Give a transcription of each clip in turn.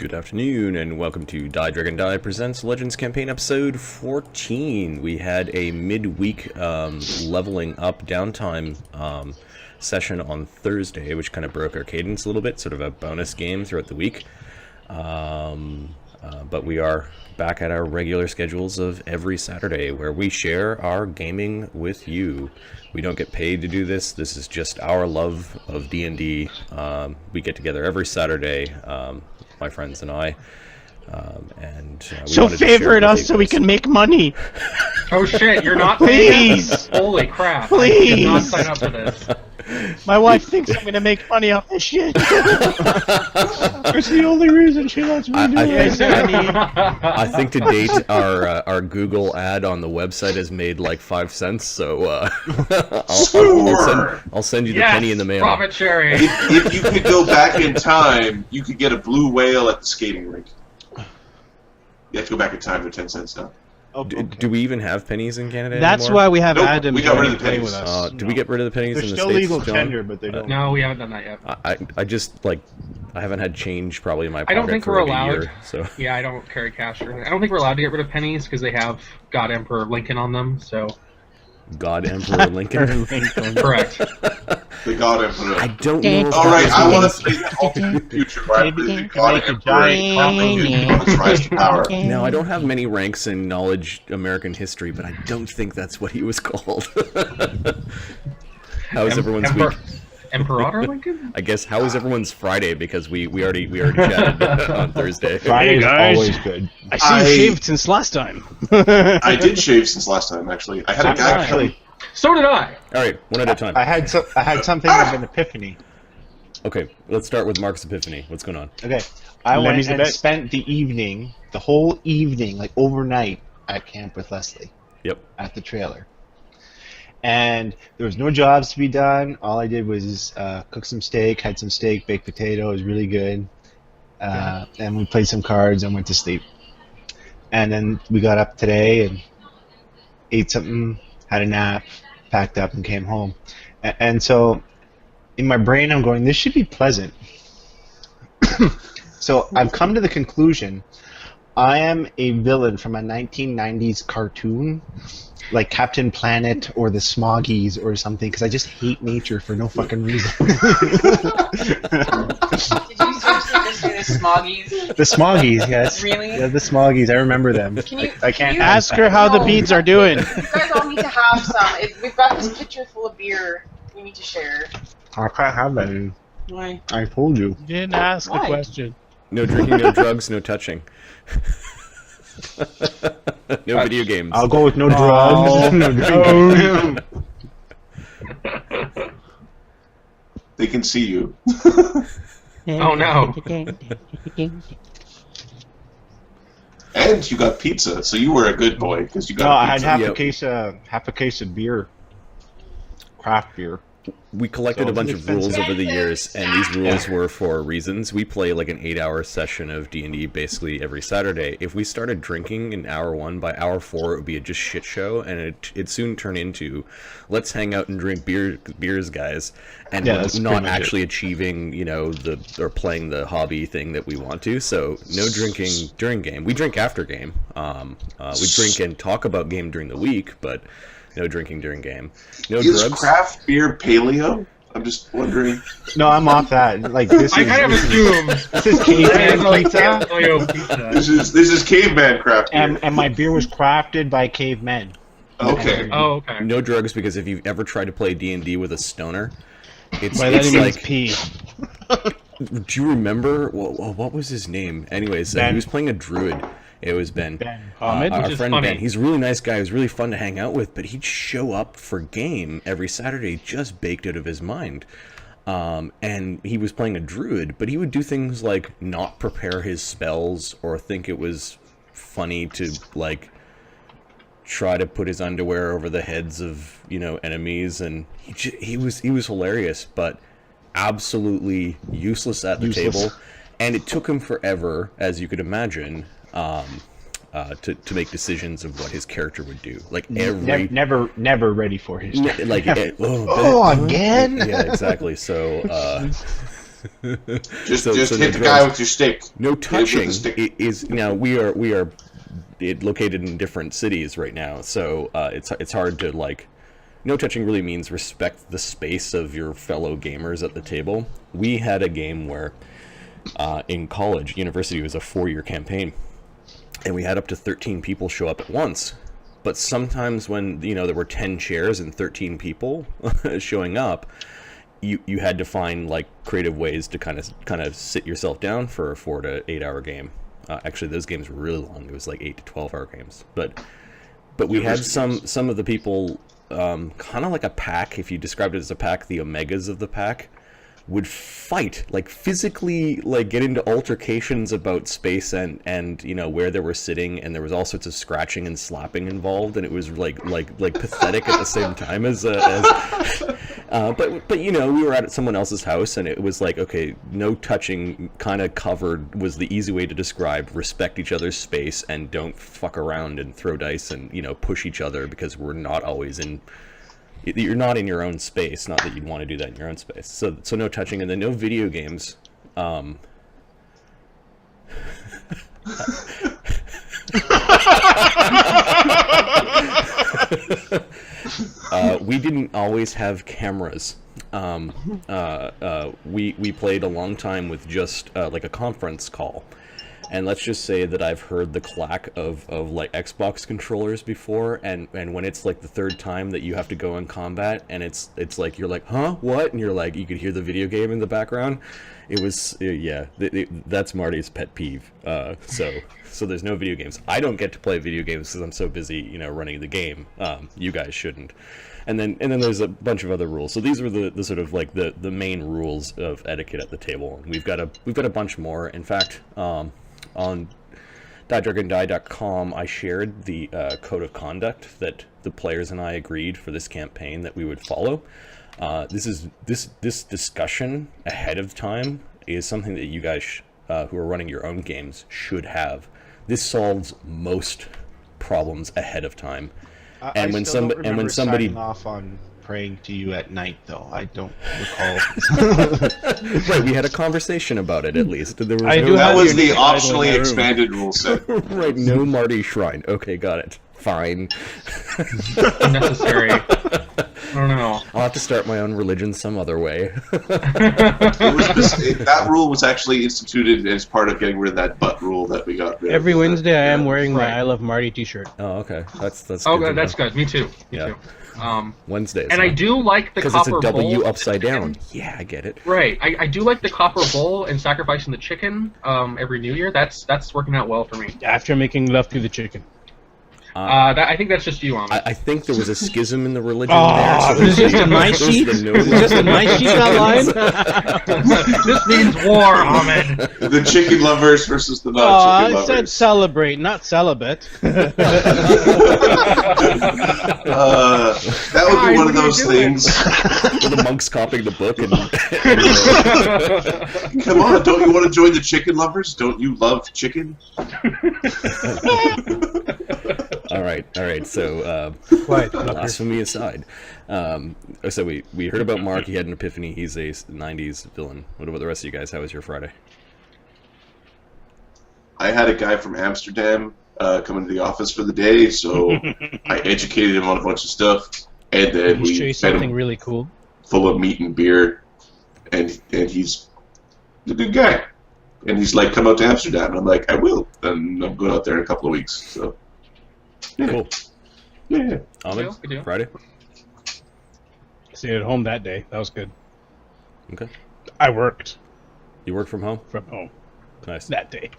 Good afternoon, and welcome to DieDragonDie Presents Legends Campaign Episode 14. We had a midweek leveling up downtime session on Thursday, which kind of broke our cadence a little bit, sort of a bonus game throughout the week. But we are back at our regular schedules of every Saturday, where we share our gaming with you. We don't get paid to do this. This is just our love of D&D. We get together every Saturday, my friends and I, so favorite us so we can make money. Oh shit, you're not Please! Holy crap. Please! I did not sign up for this. My wife thinks I'm gonna make money off this shit. It's the only reason she lets me do it. I think to date our Google ad on the website has made like 5 cents, so I'll send you the penny in the mail. Profit sharing. If you could go back in time, you could get a blue whale at the skating rink. You have to go back in time for 10 cents now. Okay. Do we even have pennies in Canada That's anymore? why we have Nope, Adam we got rid of the playing pennies. with us. Do we get rid of the pennies They're in the still States, legal John? tender, but they don't. No, we haven't done that yet. I just, like, I haven't had change probably in my pocket I don't think for we're like a allowed. year, so. Yeah, I don't carry cash or anything. I don't think we're allowed to get rid of pennies because they have God Emperor Lincoln on them, so. God Emperor Lincoln? Correct. The God Emperor. I don't know if Alright, I want means... to see the alternate future where the God Emperor is rise to power. Now, I don't have many ranks in knowledge American history, but I don't think that's what he was called. How is everyone's week? Emperor Lincoln? I guess, how is everyone's Friday? Because we already chatted on Thursday. Friday is always good. I see you shaved since last time. I did shave since last time, actually. I had a guy Actually, So did I. Alright, one at a time. I had something of an epiphany. Okay, let's start with Mark's epiphany. What's going on? Okay, I Lemmy's went the and best. spent the whole evening, like overnight, at camp with Leslie Yep. at the trailer. And there was no jobs to be done. All I did was cook some steak, had some steak, baked potato. It was really good. And we played some cards and went to sleep. And then we got up today and ate something, had a nap, packed up, and came home. And so in my brain, I'm going, this should be pleasant. So I've come to the conclusion I am a villain from a 1990s cartoon, like Captain Planet or the Smoggies or something, because I just hate nature for no fucking reason. Did you seriously just say the Smoggies? The Smoggies, yes. Really? Yeah, the Smoggies. I remember them. I can't Ask her how the beads are doing. You guys all need to have some. We've got this pitcher full of beer. We need to share. I can't have that. Why? I told you. You didn't ask Why? a question. No drinking, no drugs, no touching. No video games. I'll go with no drugs. No drinking. They can see you. Oh no. And you got pizza, so you were a good boy, because you No, got I had pizza. half a case of beer, craft beer. We collected So a bunch it's of rules expensive. over the years, and these rules were for reasons. We play like an 8-hour session of D&D basically every Saturday. If we started drinking in hour 1, by hour 4 it would be a just shit show, and it'd soon turn into, let's hang out and drink beers, guys, and Yeah, we're that's not pretty much actually achieving, or playing the hobby thing that we want to. So no drinking during game. We drink after game. We drink and talk about game during the week, but no drinking during game. No Is drugs. craft beer paleo? I'm just wondering. No, I'm off that. Like this I is kind of assumed. this is caveman pizza, Paleo pizza. This is caveman craft beer. and my beer was crafted by cavemen. Okay. Oh, okay. No drugs, because if you've ever tried to play D&D with a stoner, it's By that he means like... pee. Do you remember what was his name? Anyways, Ben. he was playing a druid. It was Ben. Ahmed, Our which is friend funny. Ben. He's a really nice guy. He was really fun to hang out with, but he'd show up for game every Saturday just baked out of his mind. And he was playing a druid, but he would do things like not prepare his spells or think it was funny to, like, try to put his underwear over the heads of, enemies, and he was hilarious, but absolutely useless at the table, and it took him forever, as you could imagine, to make decisions of what his character would do. Like every Never ready for his. like again? yeah, exactly. So Just So hit no the drugs. guy with your stick. No Hit him with touching the stick. is now we are located in different cities right now, so it's hard to like. No touching really means respect the space of your fellow gamers at the table. We had a game where in college, university was a 4-year campaign, and we had up to 13 people show up at once. But sometimes when there were 10 chairs and 13 people showing up, you had to find like creative ways to kind of sit yourself down for a 4 to 8 hour game. Actually, those games were really long. It was like 8 to 12 hour games. But we had some of the people kind of like a pack. If you described it as a pack, the omegas of the pack would fight, like physically, like get into altercations about space and where they were sitting, and there was all sorts of scratching and slapping involved, and it was like pathetic at the same time as but we were at someone else's house, and it was like, okay, no touching kind of covered was the easy way to describe respect each other's space and don't fuck around and throw dice and push each other, because we're not always in. You're not in your own space. Not that you'd want to do that in your own space. So no touching, and then no video games. We didn't always have cameras. We played a long time with just like a conference call. And let's just say that I've heard the clack of like Xbox controllers before, and when it's like the third time that you have to go in combat, and it's like you're like, huh, what? And you're like, you could hear the video game in the background. It was that's Marty's pet peeve. So there's no video games. I don't get to play video games because I'm so busy, running the game. You guys shouldn't. And then there's a bunch of other rules. So these were the sort of like the main rules of etiquette at the table. And we've got a bunch more. In fact, on DieDragonDie.com, I shared the code of conduct that the players and I agreed for this campaign that we would follow. This discussion ahead of time is something that you guys who are running your own games should have. This solves most problems ahead of time. I still don't remember signing off on praying to you at night, though. I don't recall. Right, we had a conversation about it at least. There was that was the optionally expanded rule set. Right, no Marty Shrine. Okay, got it. Fine. Unnecessary. I don't know. I'll have to start my own religion some other way. That rule was actually instituted as part of getting rid of that butt rule that we got rid of. Every Wednesday, I am wearing my I Love Marty T-shirt. Oh, okay. That's Oh, good. that's good. Me too. Me Yeah. too. Wednesdays. And I do like the because copper it's a W bowl. upside down. Yeah, I get it. Right. I do like the copper bowl and sacrificing the chicken every New Year. That's working out well for me. After making love to the chicken. I think that's just you, Ahmed. I think there was a schism in the religion Oh, there. So this is just in my sheet? Is this just in my sheet, that line? This means war, Ahmed. The chicken lovers versus the Oh, non-chicken I lovers. said celebrate, not celibate. That would be one of those things. Were the monks copying the book and Come on, don't you want to join the chicken lovers? Don't you love chicken? All right. So, blasphemy aside, so we heard about Mark. He had an epiphany. He's a '90s villain. What about the rest of you guys? How was your Friday? I had a guy from Amsterdam come into the office for the day, so I educated him on a bunch of stuff, and then Let me show you we fed something him really cool. full of meat and beer, and he's a good guy. And he's like, come out to Amsterdam, and I'm like, I will, and I'm going out there in a couple of weeks. So. Yeah. Cool. Yeah. Ahmed, Good deal. Friday. Stayed at home that day. That was good. Okay. I worked You work from home. from home Nice. that day.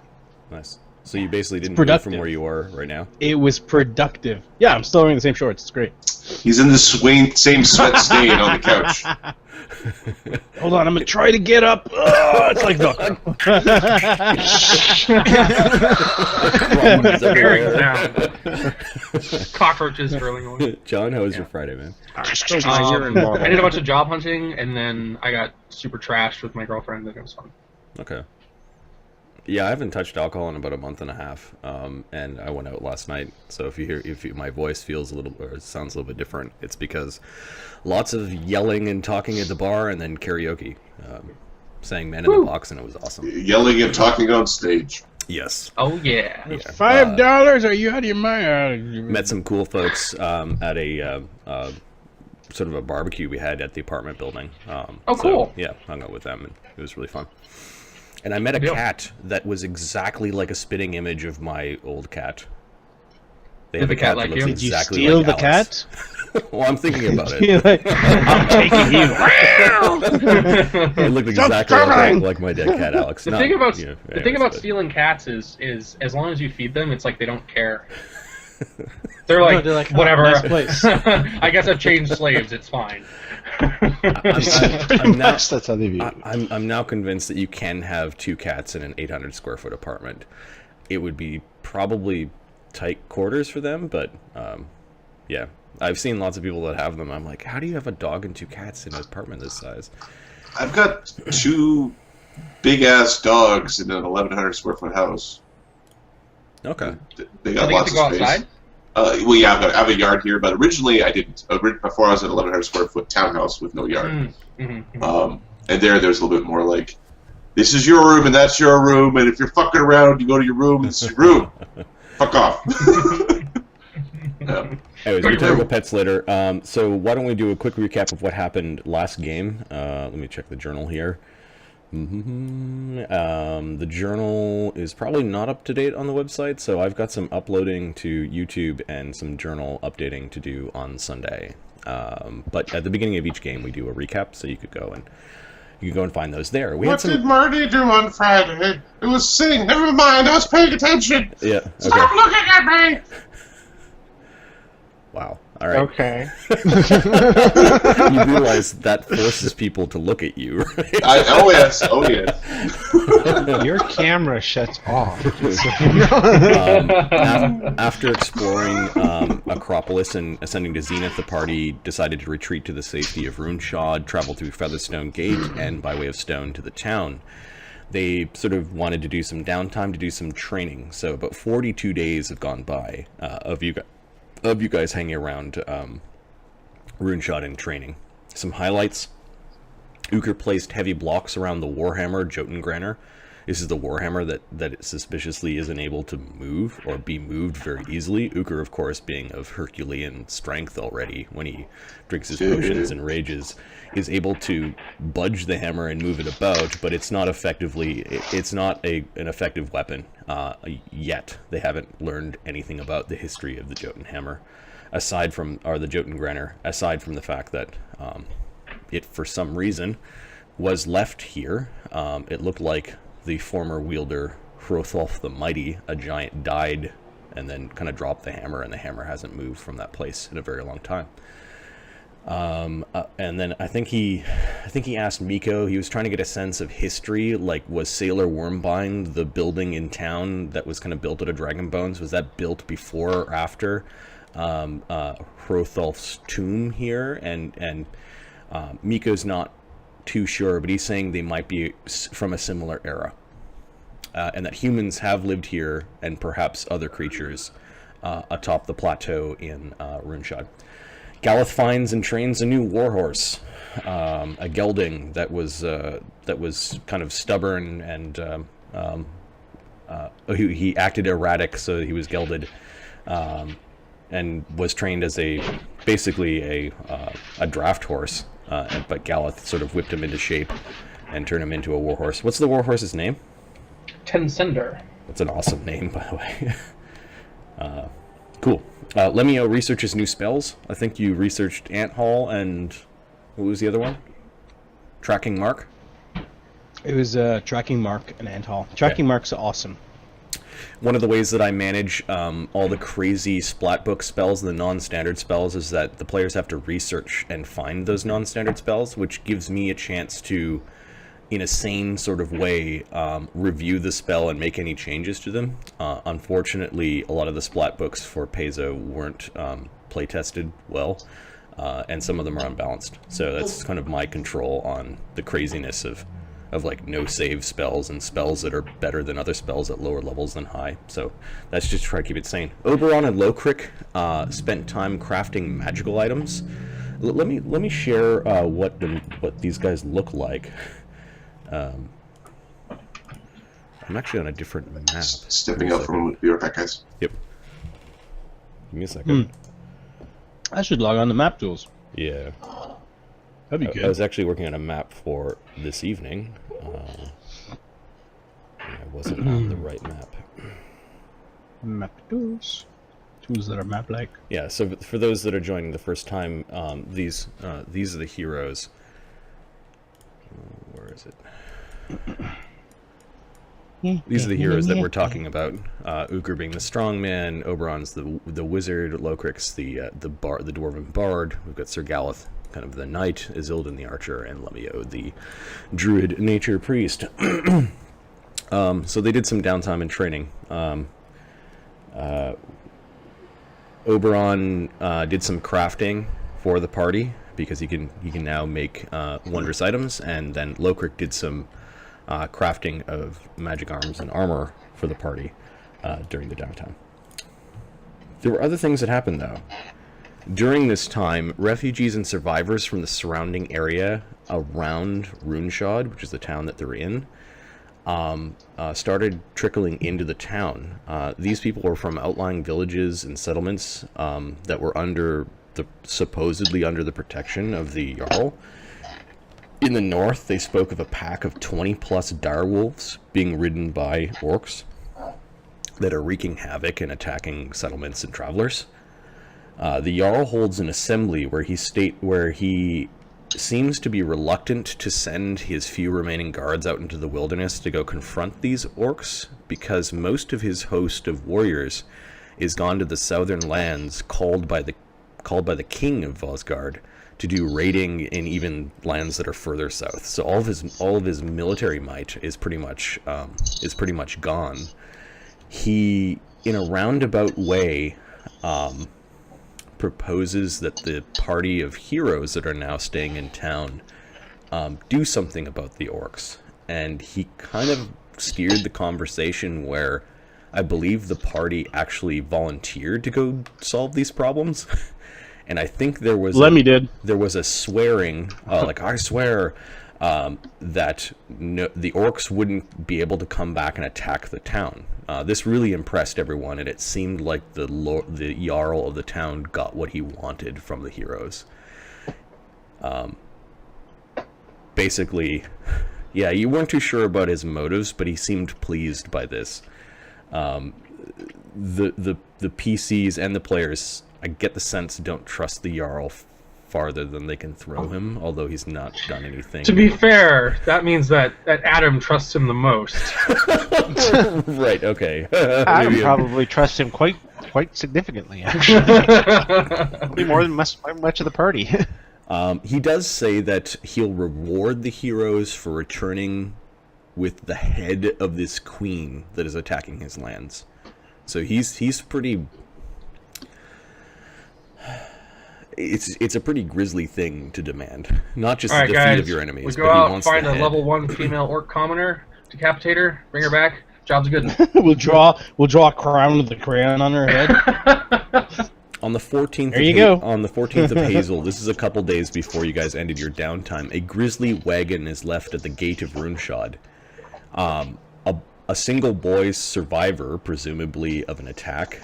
Nice. So you basically didn't move productive. from where you are right now. It was productive. Yeah, I'm still wearing the same shorts. It's great. He's in the same sweat stain on the couch. Hold on, I'm gonna try to get up. Oh, it's like Velcro. Bearing down. Cockroaches drilling away. John, how was your Friday, man? I did a bunch of job hunting, and then I got super trashed with my girlfriend, and it was fun. Okay. Yeah, I haven't touched alcohol in about a month and a half, and I went out last night. So if my voice feels a little or sounds a little bit different, it's because lots of yelling and talking at the bar, and then karaoke. saying "Man in the Box," and it was awesome. Yelling and talking on stage. Yes. Oh yeah. $5? Are you out of your mind? Met some cool folks at a sort of a barbecue we had at the apartment building. Cool. Yeah, hung out with them, and it was really fun. And I met a cat that was exactly like a spitting image of my old cat. They have Did a the cat cat like that looks you? Did you exactly steal like the Alex. cat? Well, I'm thinking about it. You're like, I'm taking you. It looked exactly like my dead cat, Alex. The Not, thing about you know, the thing anyways, about but- stealing cats is as long as you feed them, it's like they don't care. They're like, they're like, oh, whatever. nice place. I guess I've changed slaves. It's fine. I'm now, That's how they view it. I'm now convinced that you can have 2 cats in an 800 square foot apartment. It would be probably tight quarters for them, but yeah, I've seen lots of people that have them. I'm like, how do you have a dog and 2 cats in an apartment this size? I've got 2 big ass dogs in an 1,100 square foot house. Okay. They Do got they get lots to go of space. outside? Well, yeah, I have a yard here, but originally I didn't. Before I was at 1,100 square foot townhouse with no yard. Mm-hmm. And there's a little bit more like, this is your room and that's your room, and if you're fucking around, you go to your room and it's your room. Fuck off. Yeah. Anyways, we talk about pets later. So why don't we do a quick recap of what happened last game? Let me check the journal here. The journal is probably not up to date on the website, so I've got some uploading to YouTube and some journal updating to do on Sunday. But at the beginning of each game, we do a recap, so you could go and find those there. What did Marty do on Friday? It was sing. Never mind, I was paying attention. Yeah. Okay. Stop looking at me. Wow. All right. Okay. You realize that forces people to look at you, right? Oh yes. Your camera shuts off. After exploring Acropolis and ascending to Zenith, the party decided to retreat to the safety of Runeshod, travel through Featherstone Gate, and by way of Stone to the town. They sort of wanted to do some downtime to do some training. So about 42 days have gone by of you guys hanging around Runeshod and training. Some highlights. Uker placed heavy blocks around the Warhammer Jotengranner. This is the Warhammer that it suspiciously isn't able to move or be moved very easily. Uker, of course, being of Herculean strength already when he drinks his potions and rages, is able to budge the hammer and move it about, but it's not an effective weapon yet. They haven't learned anything about the history of the Jotunhammer, the Jotengranner, aside from the fact that it, for some reason, was left here. It looked like the former wielder, Hrothulf the Mighty, a giant, died and then kind of dropped the hammer, and the hammer hasn't moved from that place in a very long time. And then I think he asked Miko, he was trying to get a sense of history, like, was Sailor Wormbind the building in town that was kind of built out of dragon bones, was that built before or after Hrothulf's tomb here? And Miko's not too sure, but he's saying they might be from a similar era, and that humans have lived here, and perhaps other creatures atop the plateau in Runeshod. Galeth finds and trains a new warhorse, a gelding that was kind of stubborn, and he acted erratic, so he was gelded, and was trained as basically a draft horse. But Galeth sort of whipped him into shape and turned him into a warhorse. What's the warhorse's name? Tensender. That's an awesome name, by the way. Cool. Lemio researches new spells. I think you researched Ant Hall and what was the other one? Tracking Mark? It was Tracking Mark and Ant Hall. Tracking Mark's awesome. One of the ways that I manage all the crazy splat book spells, the non-standard spells, is that the players have to research and find those non-standard spells, which gives me a chance to, in a sane sort of way, review the spell and make any changes to them. Unfortunately, a lot of the splat books for Paizo weren't play-tested well, and some of them are unbalanced. So that's kind of my control on the craziness of like no save spells and spells that are better than other spells at lower levels than high. So that's just to try to keep it sane. Oberon and Lowcrick spent time crafting magical items. Let me share what these guys look like. I'm actually on a different map. Stepping out from your pack, guys. Yep. Give me a second. I should log on to map tools. Yeah. That'd be I good. was actually working on a map for this evening. I wasn't on the right map. Map tools. Tools that are map-like. Yeah, so for those that are joining the first time, these are the heroes. Where is it? These are the heroes that we're talking about. Uker being the strongman, Oberon's the wizard, Locric's the dwarven bard. We've got Sir Galeth, kind of the knight, Isilden the archer, and Lemio the druid nature priest. So they did some downtime in training. Oberon did some crafting for the party because he can now make wondrous items, and then Locric did some crafting of magic arms and armor for the party during the downtime. There were other things that happened though. During this time, refugees and survivors from the surrounding area around Runeshod, which is the town that they're in, started trickling into the town. These people were from outlying villages and settlements that were supposedly under the protection of the Jarl. In the north, they spoke of a pack of 20-plus direwolves being ridden by orcs that are wreaking havoc and attacking settlements and travelers. The Jarl holds an assembly where he seems to be reluctant to send his few remaining guards out into the wilderness to go confront these orcs, because most of his host of warriors is gone to the southern lands called by the king of Vosgard to do raiding in even lands that are further south. So all of his military might is pretty much gone. He, in a roundabout way, proposes that the party of heroes that are now staying in town do something about the orcs. And he kind of steered the conversation where I believe the party actually volunteered to go solve these problems. And I think there was a swearing, like, I swear, that the orcs wouldn't be able to come back and attack the town. This really impressed everyone, and it seemed like the Jarl of the town got what he wanted from the heroes. Basically, yeah, you weren't too sure about his motives, but he seemed pleased by this. The PCs and the players, I get the sense, don't trust the Jarl farther than they can throw him, although he's not done anything. To be fair, that means that Adam trusts him the most. Right, okay. I probably trust him quite significantly, actually. Probably more than much of the party. He does say that he'll reward the heroes for returning with the head of this queen that is attacking his lands. So he's pretty... It's a pretty grisly thing to demand. Not just the defeat of your enemies, we but go he out, wants find the a head. level 1 female orc commoner, decapitate her, bring her back. Job's good. we'll draw a crown with the crayon on her head. On the 14th There you go. On the 14th of Hazel, this is a couple days before you guys ended your downtime, a grisly wagon is left at the gate of Runeshod. A single boy survivor, presumably of an attack,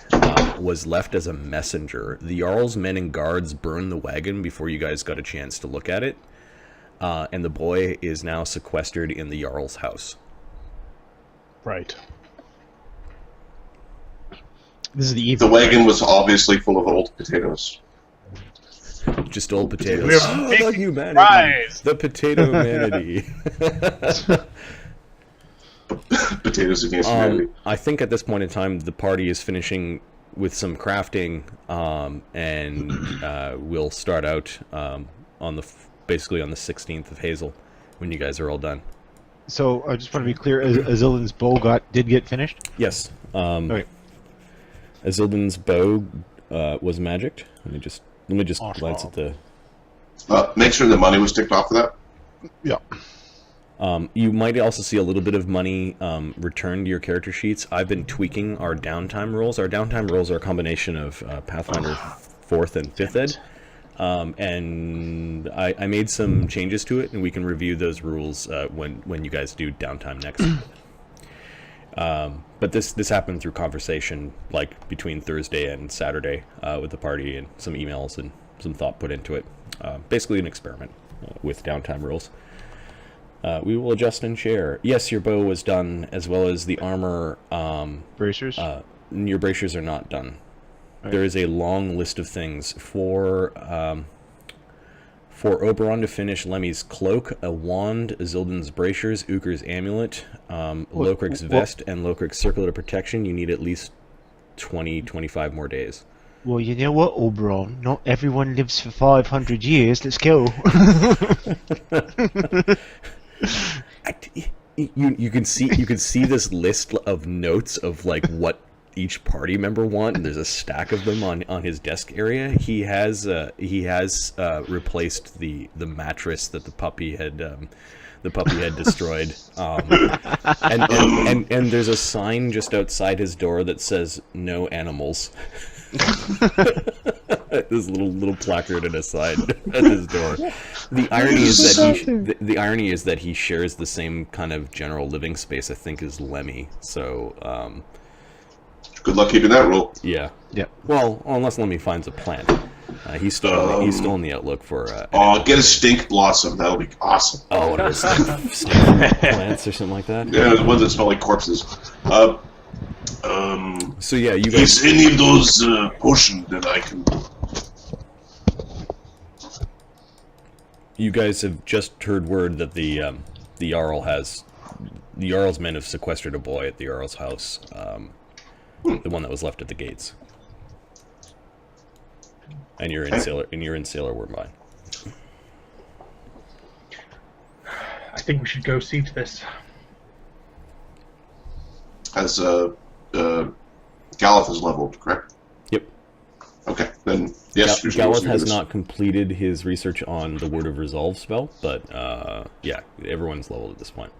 was left as a messenger. The Jarl's men and guards burned the wagon before you guys got a chance to look at it, and the boy is now sequestered in the Jarl's house. Right. This is the evil. The wagon was obviously full of old potatoes. Just old potatoes. We have Oh, big the humanity. surprise. The potato humanity. Potatoes against humanity. I think at this point in time, the party is finishing with some crafting, and we'll start out basically on the 16th of Hazel, when you guys are all done. So I just want to be clear: Azildan's bow did get finished. Yes. Okay. Azildan's bow was magicked. Let me just glance at the. Make sure the money was ticked off for that. Yeah. You might also see a little bit of money returned to your character sheets. I've been tweaking our downtime rolls. Our downtime rolls are a combination of Pathfinder 4th and 5th Ed. And I made some changes to it, and we can review those rules when you guys do downtime next. But this happened through conversation, like between Thursday and Saturday with the party, and some emails and some thought put into it. Basically an experiment with downtime rules. We will adjust and share. Yes, your bow was done, as well as the armor. Bracers? Your bracers are not done. Right. There is a long list of things for Oberon to finish Lemmy's cloak, a wand, Zildan's bracers, Uker's amulet, Lokrik's vest, and Lokrik's circlet of protection. You need at least 25 more days. Well, you know what, Oberon? Not everyone lives for 500 years. Let's go. You can see this list of notes of like what each party member want, and there's a stack of them on his desk area. He has replaced the mattress that the puppy had destroyed, and there's a sign just outside his door that says "No animals." This little placard and a sign at his door. The irony is that he shares the same kind of general living space, I think, as Lemmy. So. Good luck keeping that rule. Yeah. Yeah. Well, unless Lemmy finds a plant. He's still on the outlook for. Get a stink blossom. That'll be awesome. Oh, one of those stink plants or something like that. Yeah, the ones that smell like corpses. So yeah, you guys. Is any of those potions that I can? You guys have just heard word that the Jarl's men have sequestered a boy at the Jarl's house. The one that was left at the gates. And you're in Sailor Word Mine. I think we should go see to this. Has Galeth is leveled, correct? Yep. Okay, then yes. Galeth has not completed his research on the Word of Resolve spell, but yeah, everyone's leveled at this point.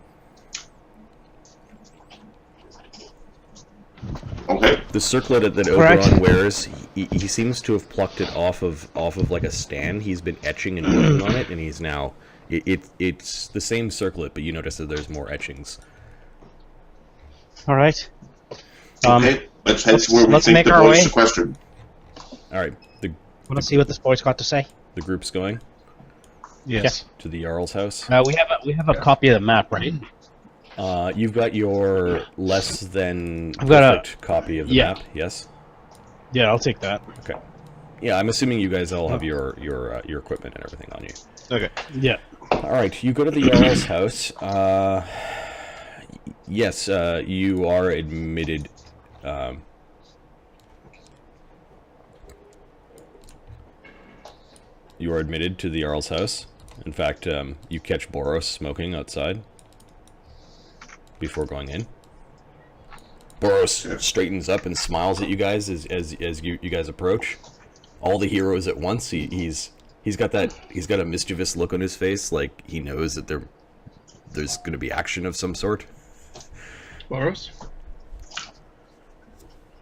Okay. The circlet that Oberon wears, he seems to have plucked it off of like a stand. He's been etching and working on it, and he's now it's the same circlet, but you notice that there's more etchings. All right. Okay. Let's head to where we think the boy's sequestered. All right. Let's see what this boy's got to say. The group's going. Yes. To the Jarl's house. We have a copy of the map, right? You've got your less than perfect copy of the map. Yes. Yeah, I'll take that. Okay. Yeah, I'm assuming you guys all have your equipment and everything on you. Okay. Yeah. All right. You go to the Jarl's house. Yes, you are admitted. You are admitted to the Jarl's house. In fact, you catch Boros smoking outside before going in. Boros straightens up and smiles at you guys as you guys approach. All the heroes at once. He's got a mischievous look on his face, like he knows that there's going to be action of some sort. Boros?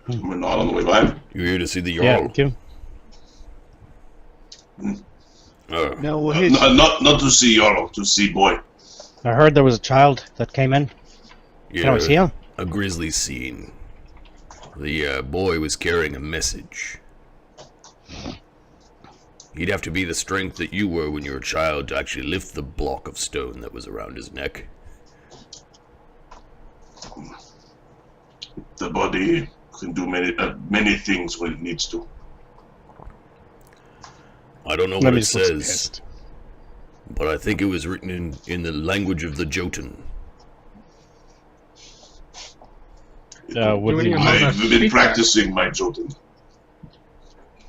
We're not on the way by. You're here to see the Jarl. Yeah, No, not to see Jarl, to see boy. I heard there was a child that came in. Yeah, Can I see him? a grisly scene. The boy was carrying a message. He'd have to be the strength that you were when you were a child to actually lift the block of stone that was around his neck. The body can do many things when it needs to. I don't know what it says, but I think it was written in the language of the Jotun. I've been practicing my Jotun.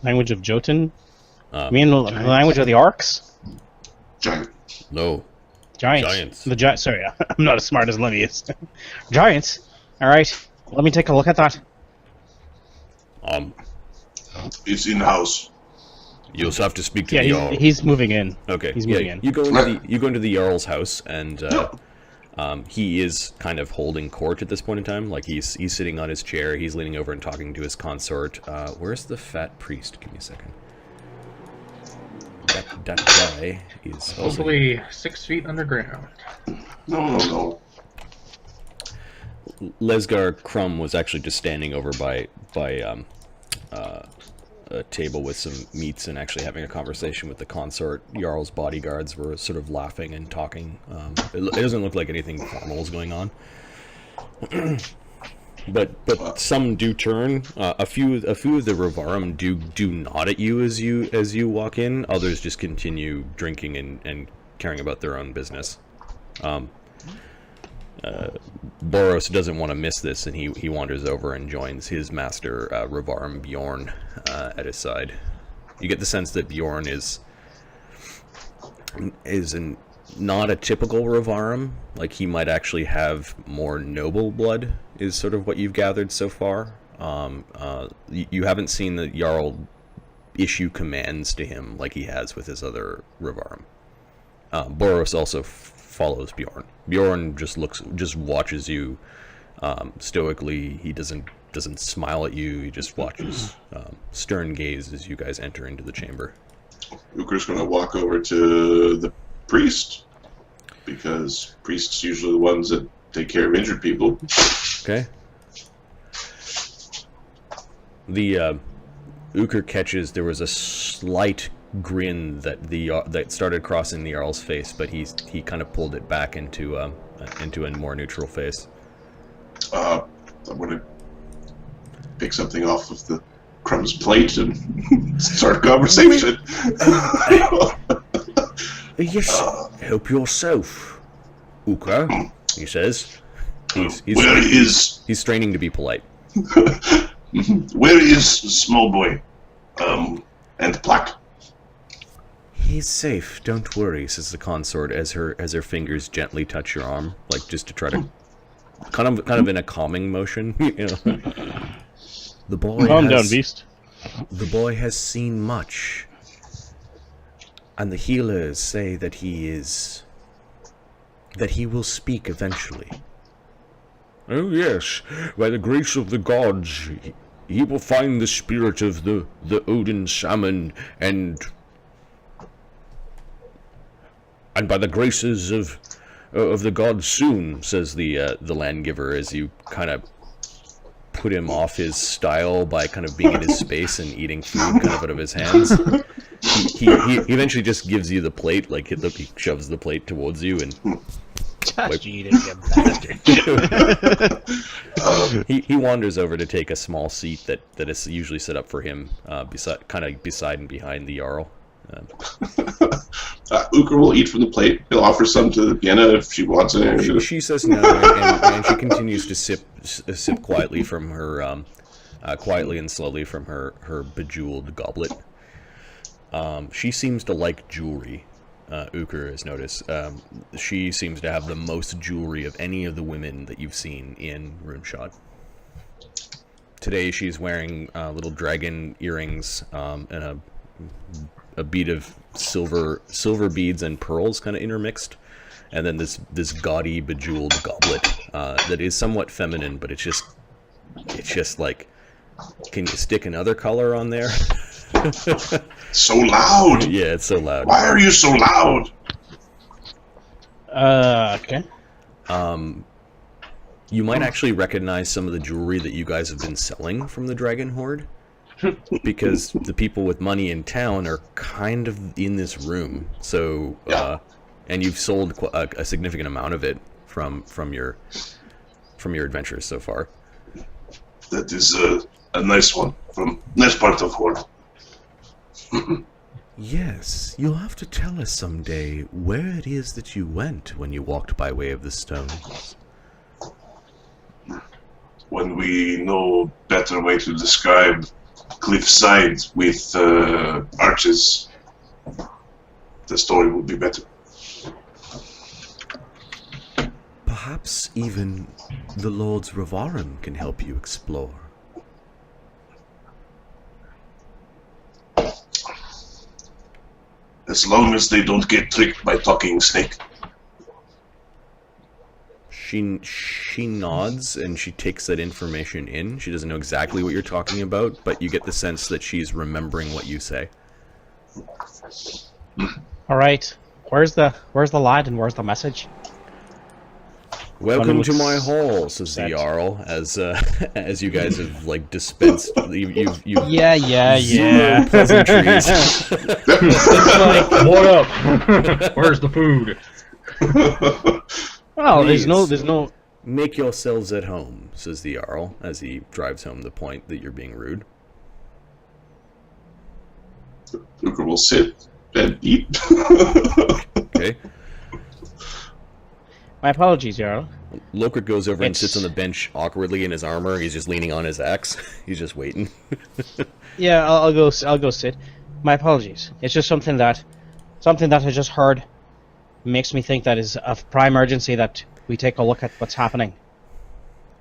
Language of Jotun? You mean the language of the orcs? Giant. No. Giants. Sorry, I'm not as smart as Lemmy is. Giants? Alright, let me take a look at that. It's in-house. You'll also have to speak to the Jarl. He's moving in. Okay. He's moving in. You go into the Jarl's house, and he is kind of holding court at this point in time. Like he's sitting on his chair. He's leaning over and talking to his consort. Where's the fat priest? Give me a second. that guy is also... Hopefully 6 feet underground. No. Lesgar Crumb was actually just standing over by a table with some meats and actually having a conversation with the consort. Jarl's bodyguards were sort of laughing and talking. It doesn't look like anything formal is going on. But some do turn. A few of the Revarum do nod at you as you walk in. Others just continue drinking and caring about their own business. Boros doesn't want to miss this, and he wanders over and joins his master, Revarum Bjorn, at his side. You get the sense that Bjorn is not a typical Revarum. Like, he might actually have more noble blood, is sort of what you've gathered so far. You haven't seen the Jarl issue commands to him like he has with his other Revarum. Boros also follows Bjorn. Bjorn just watches you stoically. He doesn't smile at you. He just watches, stern gaze as you guys enter into the chamber. Ukar's going to walk over to the priest, because priests usually the ones that take care of injured people. Okay. The Ukar catches there was a slight grin that started crossing the Jarl's face, but he kind of pulled it back into a more neutral face. I'm going to pick something off of the Crumb's plate and start a conversation. Yes, help yourself, Ukar, he says. He's straining to be polite. Where is the small boy? And Plaque? He's safe, don't worry, says the consort as her fingers gently touch your arm, like just to try to kind of in a calming motion, you know. The boy Calm down, beast. The boy has seen much, and the healers say that he will speak eventually. Oh yes, by the grace of the gods, he will find the spirit of the Odin salmon, and by the graces of the gods soon, says the Landgiver, as you kind of put him off his style by kind of being in his space and eating food kind of out of his hands. He eventually just gives you the plate, like he shoves the plate towards you and Just eat it, you bastard. he wanders over to take a small seat that is usually set up for him, beside and behind the Jarl. Ukar will eat from the plate. He'll offer some to Yenna if she wants it. She says no, and she continues to sip quietly from her, quietly and slowly from her bejeweled goblet. She seems to like jewelry. Ukar has noticed. She seems to have the most jewelry of any of the women that you've seen in Runeshot. Today she's wearing little dragon earrings and a bead of silver beads and pearls kind of intermixed, and then this gaudy bejeweled goblet that is somewhat feminine, but it's just like, can you stick another color on there? So loud! Yeah, it's so loud. Why are you so loud? Okay. You might actually recognize some of the jewelry that you guys have been selling from the Dragon Horde, because the people with money in town are kind of in this room. So, and you've sold a significant amount of it from your adventures so far. That is a nice one from nice part of Horde. Yes, you'll have to tell us someday where it is that you went when you walked by way of the stones. When we know better way to describe cliffside with arches, the story will be better. Perhaps even the Lord's Revarum can help you explore. As long as they don't get tricked by talking snake. She nods and she takes that information in. She doesn't know exactly what you're talking about, but you get the sense that she's remembering what you say. All right. Where's the lad and where's the message? Welcome to looks my hall, says the upset. Jarl, as you guys have like dispensed. You've Yeah. pleasantries. What up? Where's the food? Well, there's Please. no. Make yourselves at home, says the Jarl, as he drives home the point that you're being rude. Luker will sit and eat. Okay. My apologies, Jarl. Lokert goes over and sits on It's- the bench awkwardly in his armor. He's just leaning on his axe. He's just waiting. Yeah, I'll go sit. My apologies. It's just something that I just heard makes me think that is of prime urgency that we take a look at what's happening.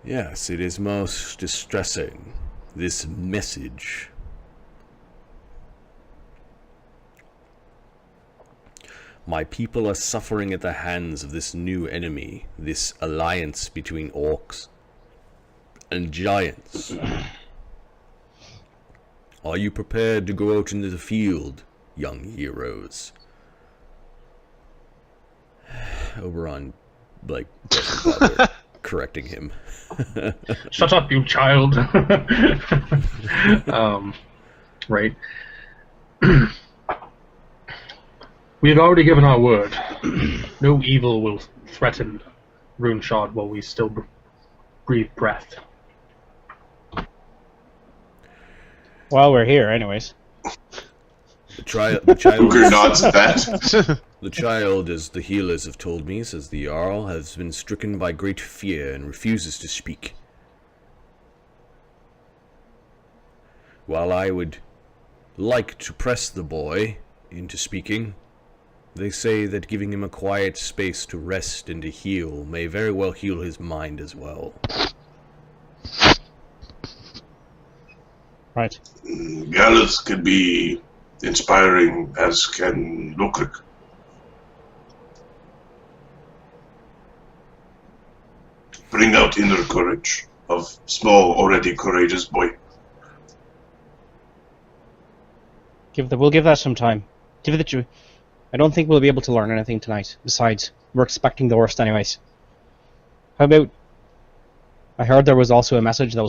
Yes, it is most distressing. This message. My people are suffering at the hands of this new enemy, this alliance between orcs and giants. Are you prepared to go out into the field, young heroes? Oberon, doesn't bother correcting him. Shut up, you child. Right. We have already given our word. No evil will threaten Runeshod while we still breathe breath. While we're here, anyways. The child Luker nods at that. The child, as the healers have told me, says the Jarl, has been stricken by great fear and refuses to speak. While I would like to press the boy into speaking, they say that giving him a quiet space to rest and to heal may very well heal his mind as well. Right. Gallus can be inspiring, as can Lokrik. Bring out inner courage of small, already courageous boy. We'll give that some time. I don't think we'll be able to learn anything tonight. Besides, we're expecting the worst anyways. How about? I heard there was also a message that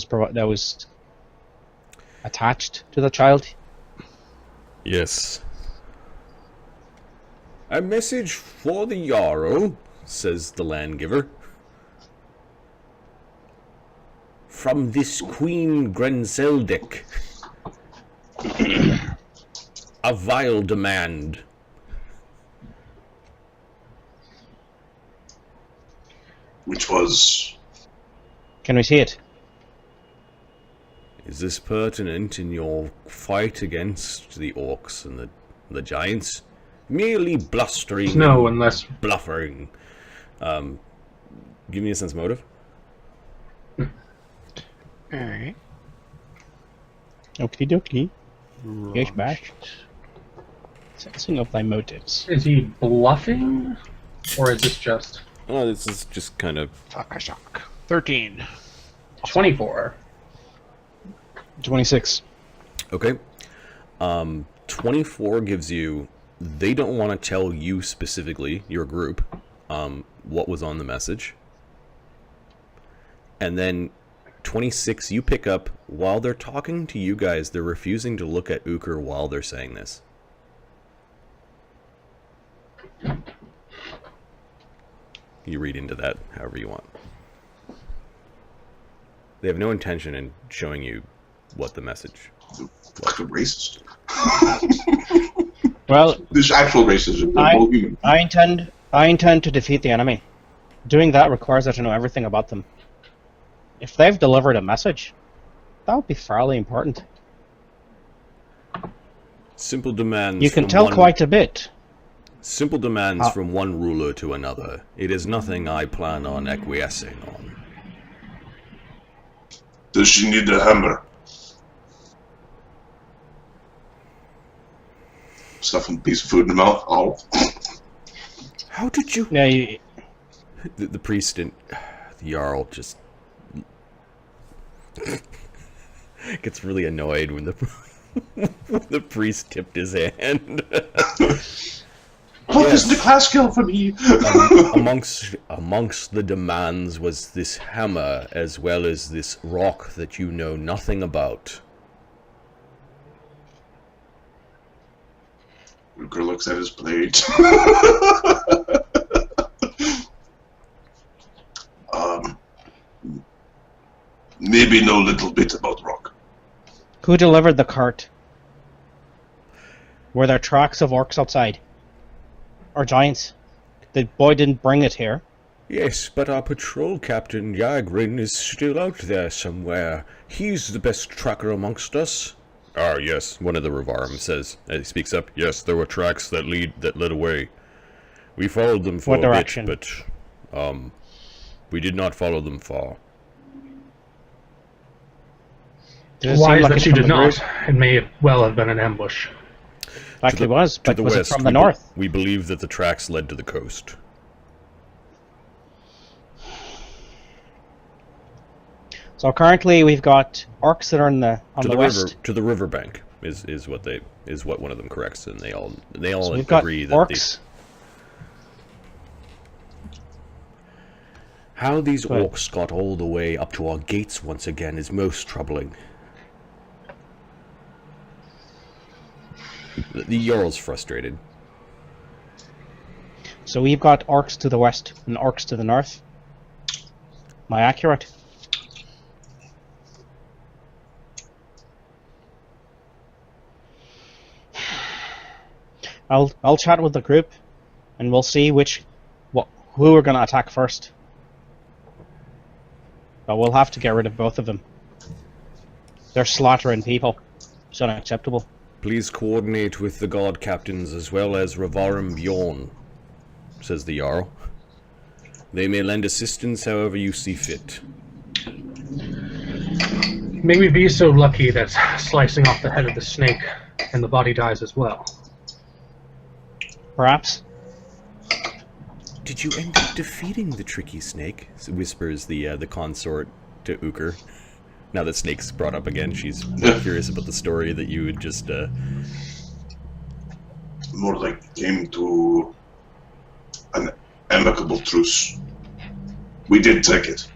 was attached to the child. Yes. A message for the Jarl, says the Landgiver. From this Queen Grenseldek. A vile demand. Which was... Can we see it? Is this pertinent in your fight against the orcs and the giants? Merely blustering, No, unless bluffering. Give me a sense motive. Alright. Okie dokie. Yes, bash. Sensing of thy motives. is he bluffing, or is this just Oh, this is just kind of... Fuck, I suck. 13. 24? 26. Okay. 24 gives you... They don't want to tell you specifically, your group, what was on the message. And then 26, you pick up, while they're talking to you guys, they're refusing to look at Uker while they're saying this. You read into that however you want. They have no intention in showing you what the message. Fucking racist. Well, This actual racism. They're both human. I intend to defeat the enemy. Doing that requires us to know everything about them. If they've delivered a message, that would be fairly important. Simple demands. You can from tell one- quite a bit. Simple demands from one ruler to another. It is nothing I plan on acquiescing on. Does she need a hammer? Stuffing a piece of food in the mouth. Oh. How did you... Yeah, The priest and the Jarl just... gets really annoyed when the The priest tipped his hand. What is the class skill for me? Amongst the demands was this hammer, as well as this rock that you know nothing about. Luker looks at his blade. Maybe know a little bit about rock. Who delivered the cart? Were there tracks of orcs outside? Or giants? The boy didn't bring it here. Yes, but our patrol captain, Yagrin, is still out there somewhere. He's the best tracker amongst us. Ah, yes, one of the Revarim says. He speaks up. Yes, there were tracks that led away. We followed them for What a direction? bit, but we did not follow them far. Does it Why seem is like that it's you from did the not? group? It may well have been an ambush. Likely was, To but the was west, it from the we north? We believe that the tracks led to the coast. So currently we've got orcs that are on the west. River, to the riverbank is what one of them corrects, and they all So we've got agree that orcs. How these Go ahead. orcs got all the way up to our gates once again is most troubling. The Jarl's frustrated. So we've got orcs to the west and orcs to the north. Am I accurate? I'll chat with the group, and we'll see who we're gonna attack first. But we'll have to get rid of both of them. They're slaughtering people. It's unacceptable. Please coordinate with the guard captains as well as Revarim Bjorn, says the Jarl. They may lend assistance however you see fit. May we be so lucky that slicing off the head of the snake and the body dies as well. Perhaps. Did you end up defeating the tricky snake? Whispers the consort to Uker. Now that Snake's brought up again, she's curious about the story that you had just... More like came to an amicable truce. We did take it.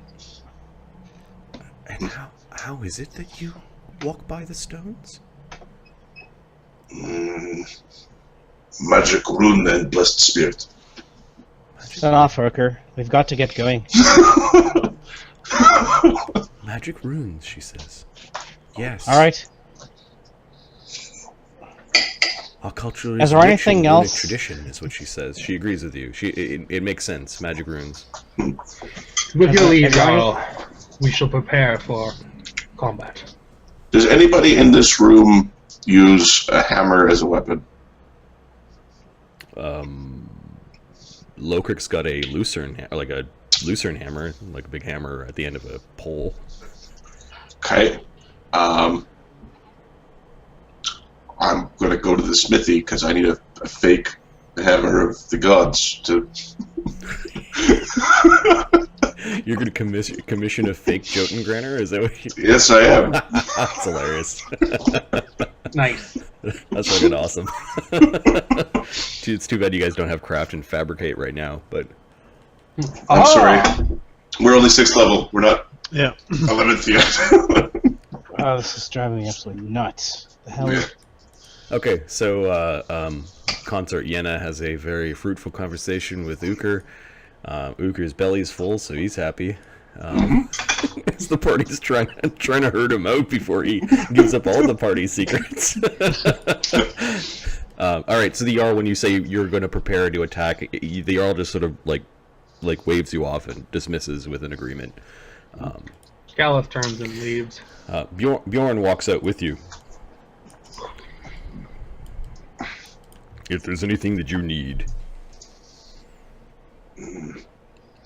And how is it that you walk by the stones? Magic rune and blessed spirit. It's enough, Urker. We've got to get going. Magic runes, she says. Yes. Alright. Our culture Is is there rich anything in else? runic tradition, is what she says. She agrees with you. It makes sense. Magic runes. With your leave, Jarl, we shall prepare for combat. Does anybody in this room use a hammer as a weapon? Lokrik's got a lucerne hammer, like a big hammer at the end of a pole. Okay. I'm gonna go to the smithy because I need a fake hammer of the gods to. You're gonna commission a fake Jotengranner? Is that what you... Yes, I am. That's hilarious. Nice. That's fucking awesome. It's too bad you guys don't have craft and fabricate right now, but... I'm sorry. We're only 6th level. We're not Yeah. 11th yet. Oh, this is driving me absolutely nuts. The hell? Okay, so Consort Yenna has a very fruitful conversation with Uker. Uker's belly's full, so he's happy. As the party's trying to herd him out before he gives up all the party secrets. Alright, so the Jarl, when you say you're going to prepare to attack, the Jarl just sort of like waves you off and dismisses with an agreement. Galeth turns and leaves. Bjorn walks out with you. If there's anything that you need.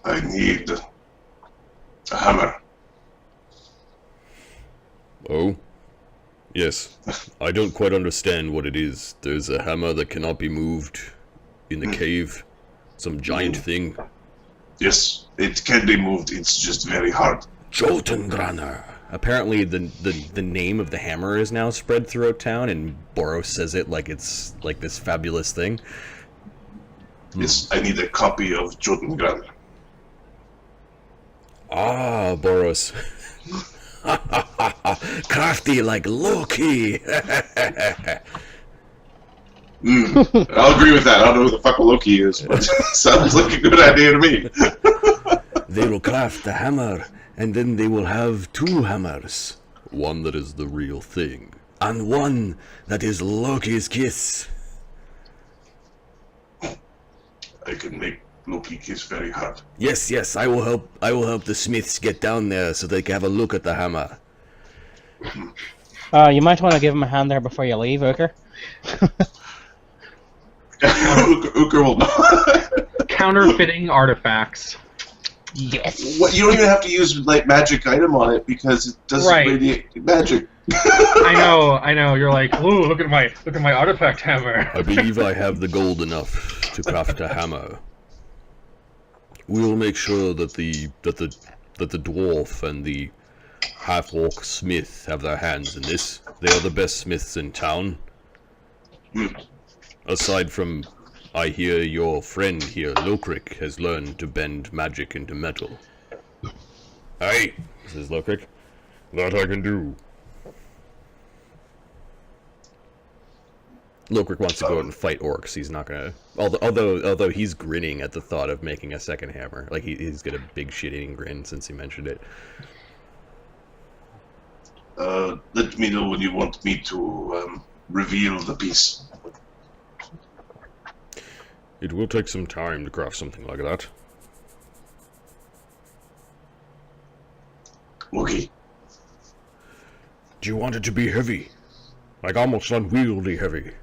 I need a hammer. Oh? Yes. I don't quite understand what it is. There's a hammer that cannot be moved in the cave. Some giant thing. Yes, it can be moved. It's just very hard. Jotengranner. Apparently, the name of the hammer is now spread throughout town, and Boros says it like it's like this fabulous thing. Yes, I need a copy of Jotengran. Ah, Boros. Crafty like Loki. I'll agree with that. I don't know who the fuck a Loki is, but sounds like a good idea to me. They will craft the hammer, and then they will have 2 hammers. One that is the real thing, and one that is Loki's kiss. I can make Loki kiss very hard. Yes, I will help the smiths get down there so they can have a look at the hammer. You might want to give him a hand there before you leave, Uker. Uker will not. Counterfeiting artifacts. Yes. What, you don't even have to use like magic item on it because it doesn't radiate magic. I know. You're like, ooh, look at my artifact hammer. I believe I have the gold enough to craft a hammer. We will make sure that the dwarf and the half-orc smith have their hands in this. They are the best smiths in town. Aside from, I hear your friend here, Lokrik, has learned to bend magic into metal. Hey, says Lokrik. That I can do. Lokrik wants to go out and fight orcs. He's not gonna. Although he's grinning at the thought of making a second hammer. Like he's got a big shit-eating grin since he mentioned it. Let me know when you want me to reveal the piece. It will take some time to craft something like that. Okay. Do you want it to be heavy? Like almost unwieldy heavy?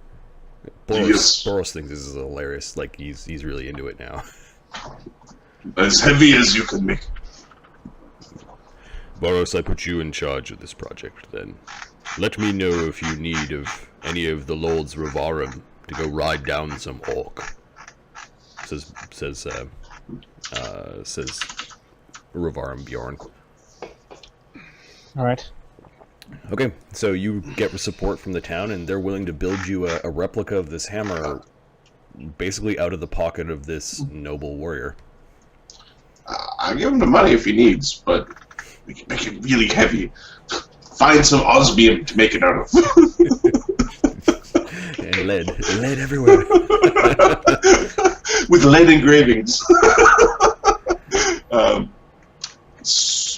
Yes. Boros thinks this is hilarious. Like he's really into it now. As heavy as you can make. Boros, I put you in charge of this project. Then, let me know if you need of any of the Lord's Revarim to go ride down some orc. Says Revarim Bjorn. All right. Okay, so you get support from the town, and they're willing to build you a replica of this hammer, basically out of the pocket of this noble warrior. I'll give him the money if he needs, but we can make it really heavy. Find some osmium to make it out of. And lead everywhere. With lead engravings.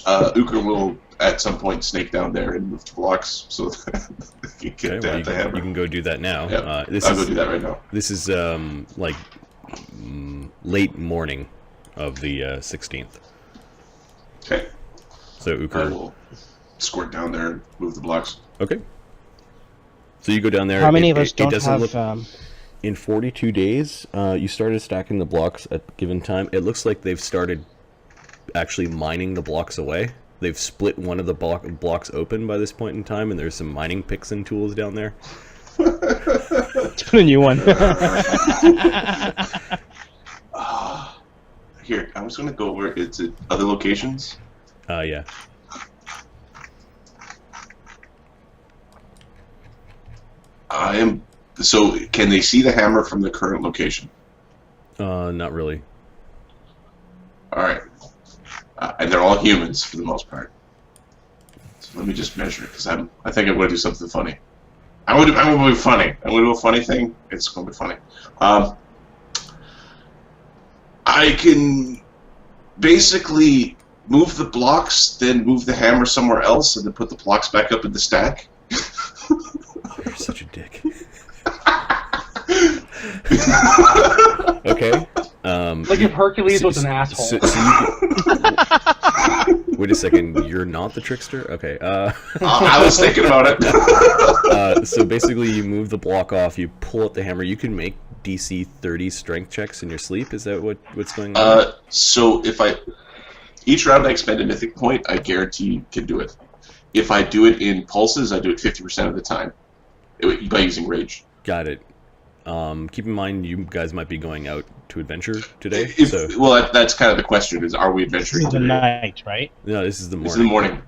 Uker will at some point snake down there and move the blocks so that you can get the hammer. You can go do that now. Yep. I'll go do that right now. This is late morning of the 16th. Okay. So I Uker will squirt down there and move the blocks. Okay. So you go down there. How many of us don't have... Look, in 42 days, you started stacking the blocks at a given time. It looks like they've started actually mining the blocks away. They've split one of the blocks open by this point in time, and there's some mining picks and tools down there. Put a new one. Here, I'm just going to go where it's at other locations. Yeah. So, can they see the hammer from the current location? Not really. Alright. And they're all humans, for the most part. So let me just measure it, because I think I'm going to do something funny. I'm going to be funny. I'm going to do a funny thing. It's going to be funny. I can basically move the blocks, then move the hammer somewhere else, and then put the blocks back up in the stack. You're such a dick. Okay. Like if Hercules was an asshole. Wait a second, you're not the trickster? Okay. I was thinking about it. So basically, you move the block off, you pull out the hammer. You can make DC 30 strength checks in your sleep. Is that what's going on? So if each round I expend a mythic point, I guarantee can do it. If I do it in pulses, I do it 50% of the time by using rage. Got it. Keep in mind, you guys might be going out to adventure today. Well, that's kind of the question: are we adventuring It's the today? night, right? No, this is the morning. This is the morning.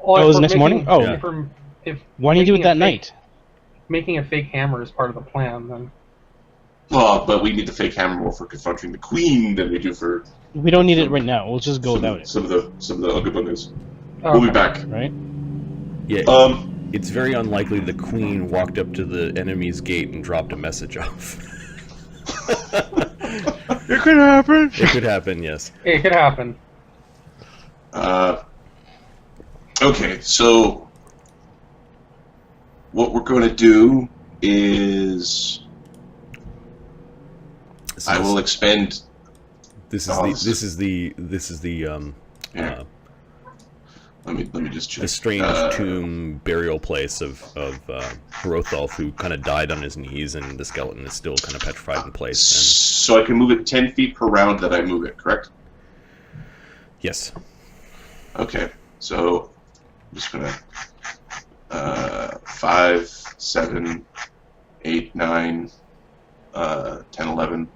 Oh, it was the next morning? Oh. Yeah. Why don't you do it that night? Making a fake hammer is part of the plan, then. Well, but we need the fake hammer more for confronting the queen than we do for. We don't need it right now. We'll just go without it. Some of the Ugabungas. Oh, We'll be back. Right? Yeah. It's very unlikely the queen walked up to the enemy's gate and dropped a message off. It could happen. It could happen, yes. It could happen. Okay, so what we're going to do is I will expend. This is the Yeah. Let me just check. the strange tomb burial place of Hrotholf, who kind of died on his knees, and the skeleton is still kind of petrified in place. So I can move it 10 feet per round that I move it, correct? Yes. Okay, so I'm just gonna 5, 7, 8, 9, 10, 11,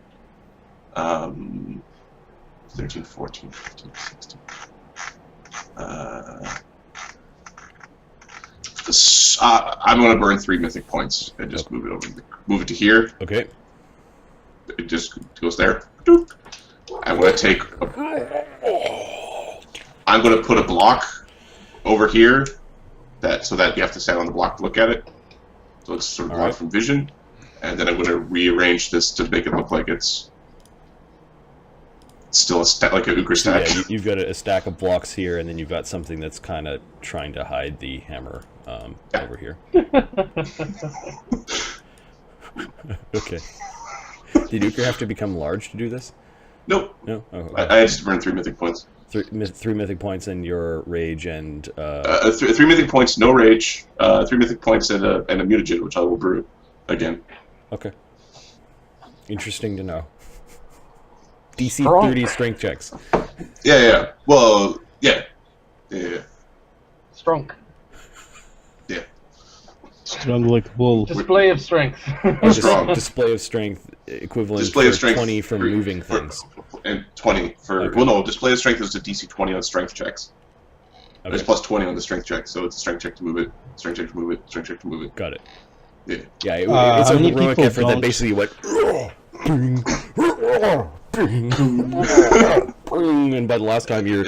13, 14, 15, 16. I'm gonna burn 3 mythic points and just move it over. Move it to here. Okay. It just goes there. Doop. I'm gonna take. I'm gonna put a block over here, so that you have to stand on the block to look at it. So it's sort of blocked from vision, and then I'm gonna rearrange this to make it look like it's still like a Ukra stack. Yeah, you've got a stack of blocks here, and then you've got something that's kind of trying to hide the hammer over here. Okay. Did Ukra have to become large to do this? Nope. No? Oh, okay. I just burned 3 mythic points. 3 mythic points and your rage and... 3 mythic points, no rage. 3 mythic points and a mutagen, which I will brew again. Okay. Interesting to know. DC Strong. 30 strength checks. Yeah. Well, yeah. Strong. Yeah. Strong like bull. Display of strength. Strong. Display of strength equivalent Display of for strength 20 for moving things. And 20 for... Okay. Well, no, display of strength is a DC 20 on strength checks. Okay. There's plus 20 on the strength check, so it's a strength check to move it, strength check to move it, strength check to move it. Got it. Yeah. Yeah, it's how a many heroic people effort that don't- basically went... And by the last time you're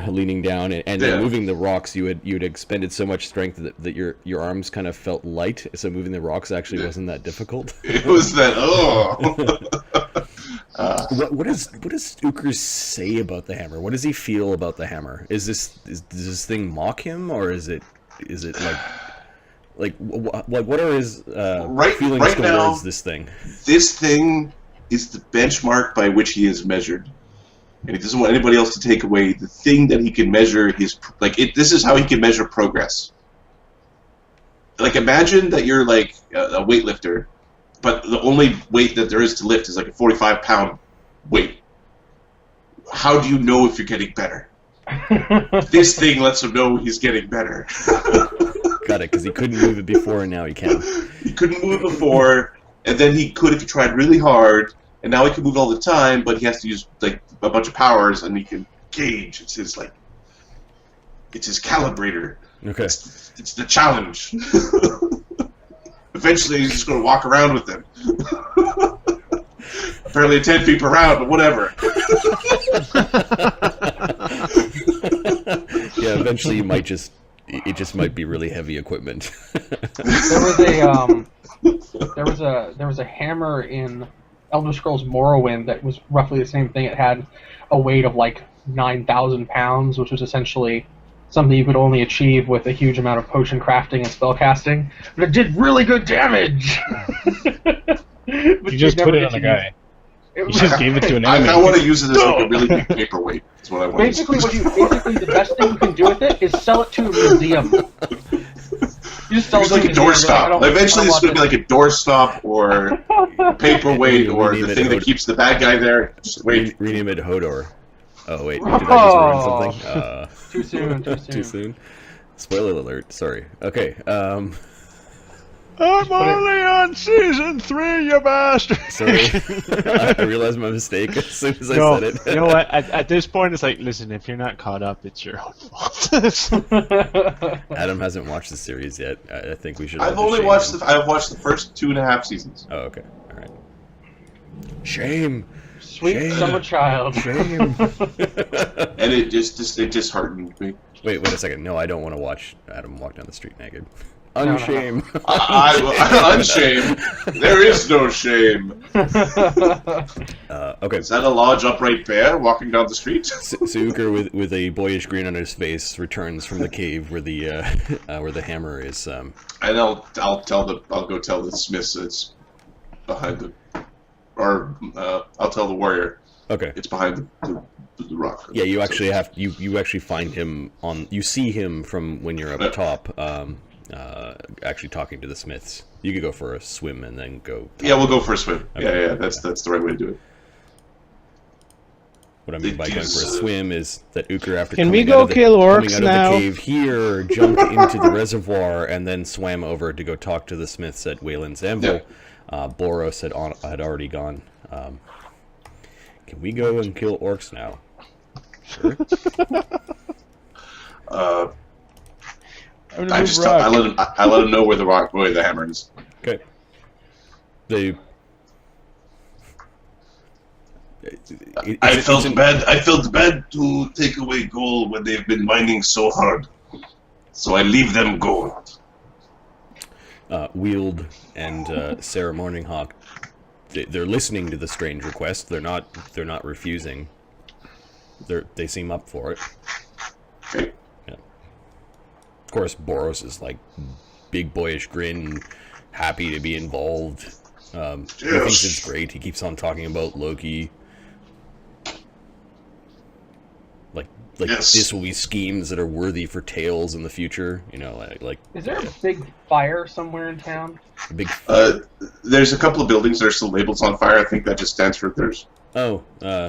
leaning down and then moving the rocks, you'd expended so much strength that your arms kind of felt light. So moving the rocks actually wasn't that difficult. It was that, What does Ukra say about the hammer? What does he feel about the hammer? Does this thing mock him, or is it like what are his feelings right towards now, this thing? This thing is the benchmark by which he is measured. And he doesn't want anybody else to take away the thing that he can measure his... this is how he can measure progress. Like, imagine that you're, like, a weightlifter, but the only weight that there is to lift is, like, a 45-pound weight. How do you know if you're getting better? This thing lets him know he's getting better. Got it, because he couldn't move it before, and now he can. He couldn't move it before, and then he could if he tried really hard, and now he can move it all the time, but he has to use, like, a bunch of powers, and he can gauge. It's his, like... It's his calibrator. Okay. It's the challenge. Eventually, he's just going to walk around with them. Apparently 10 feet per round, but whatever. Yeah, eventually it just might be really heavy equipment. There was a hammer in Elder Scrolls Morrowind that was roughly the same thing. It had a weight of like 9,000 pounds, which was essentially something you could only achieve with a huge amount of potion crafting and spell casting. But it did really good damage! You just put it on a guy. You just gave it to an enemy. I want to use it as like a really big paperweight. That's what I want. Basically, the best thing you can do with it is sell it to a museum. You just sell it It's to like a museum. doorstop. Eventually, it's going to be like a doorstop or a paperweight or the thing that keeps the bad guy there. Just wait. Rename it Hodor. Oh wait, did I just ruin something? Too soon. Too soon. Spoiler alert. Sorry. Okay. I'm only on season 3, you bastard. Sorry, I realized my mistake as soon as I No, said it. you know what? At this point, it's like, listen, if you're not caught up, it's your own fault. Adam hasn't watched the series yet. I think we should. I've all only just shame watched him. I've watched the first 2.5 seasons. Oh, okay. All right. Shame. Sweet Shame. summer child. Shame. And it disheartened me. Wait a second. No, I don't want to watch Adam walk down the street naked. no. Unshame. I unshame. There is no shame. Okay. Is that a large upright bear walking down the street? Suker with a boyish grin on his face returns from the cave where the hammer is. And I'll go tell the smiths it's behind the, or I'll tell the warrior Okay. it's behind the rock. Yeah, you actually have you actually find him on. You see him from when you're up top. Actually talking to the smiths. You could go for a swim and then go. Yeah, we'll go for a swim. Okay. Yeah, that's the right way to do it. What I mean by going for a swim is that Uker, after Can coming we go out of the, kill coming orcs out now? of the cave here, jumped into the reservoir and then swam over to go talk to the smiths at Wayland's Anvil. Boros had already gone. Can we go and kill orcs now? Sure. I let him know where the hammer is. Okay. I felt bad to take away gold when they've been mining so hard, so I leave them gold. Weald and Sarah Morninghawk, they're listening to the strange request. They're not refusing. They seem up for it. Okay. Yeah. Of course, Boros is like big boyish grin, happy to be involved. He thinks it's great. He keeps on talking about Loki. Like Yes. this will be schemes that are worthy for tales in the future. You know, like Is there a big fire somewhere in town? a big. There's a couple of buildings that are still labeled on fire. I think that just stands for there's. Oh,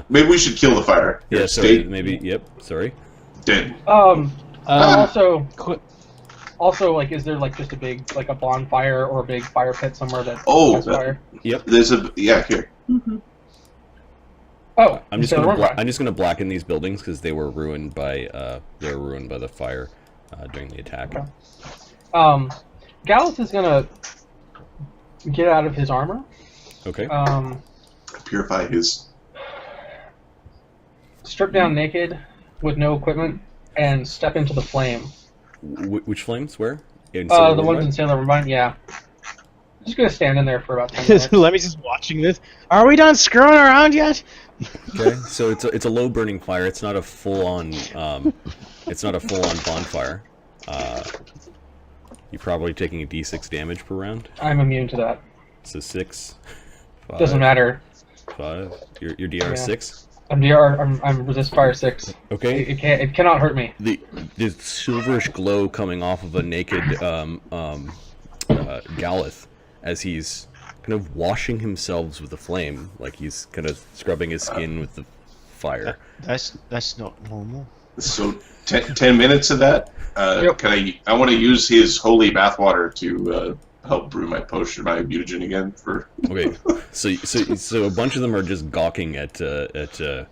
Maybe we should kill the fire. yeah. Here, Sorry, stay maybe. Yep. Sorry. dead. Also, like, is there like just a big like a bonfire or a big fire pit somewhere that has fire? Yep. There's here. Oh, I'm just so gonna we're I'm just gonna blacken these buildings because they were ruined by the fire during the attack. Okay. Gallus is gonna get out of his armor. Okay. Purify his. Strip down naked with no equipment and step into the flame. Which flames? Where? In The Silver ones Mine? in Sailor Mine, yeah. Just gonna stand in there for about 10 minutes. Lemmy's just watching this. Are we done screwing around yet? Okay, so it's a low burning fire. It's not a full on bonfire. You're probably taking a d6 damage per round. I'm immune to that. So 6. 5, Doesn't matter. 5. Your DR is Yeah. 6. I'm resist fire 6. Okay. It cannot hurt me. The silverish glow coming off of a naked Galith as he's kind of washing himself with the flame, like he's kind of scrubbing his skin with the fire. That's not normal. So 10 minutes of that. Yep. I want to use his holy bathwater to help brew my potion, my mutagen again for. Okay, so a bunch of them are just gawking at Sir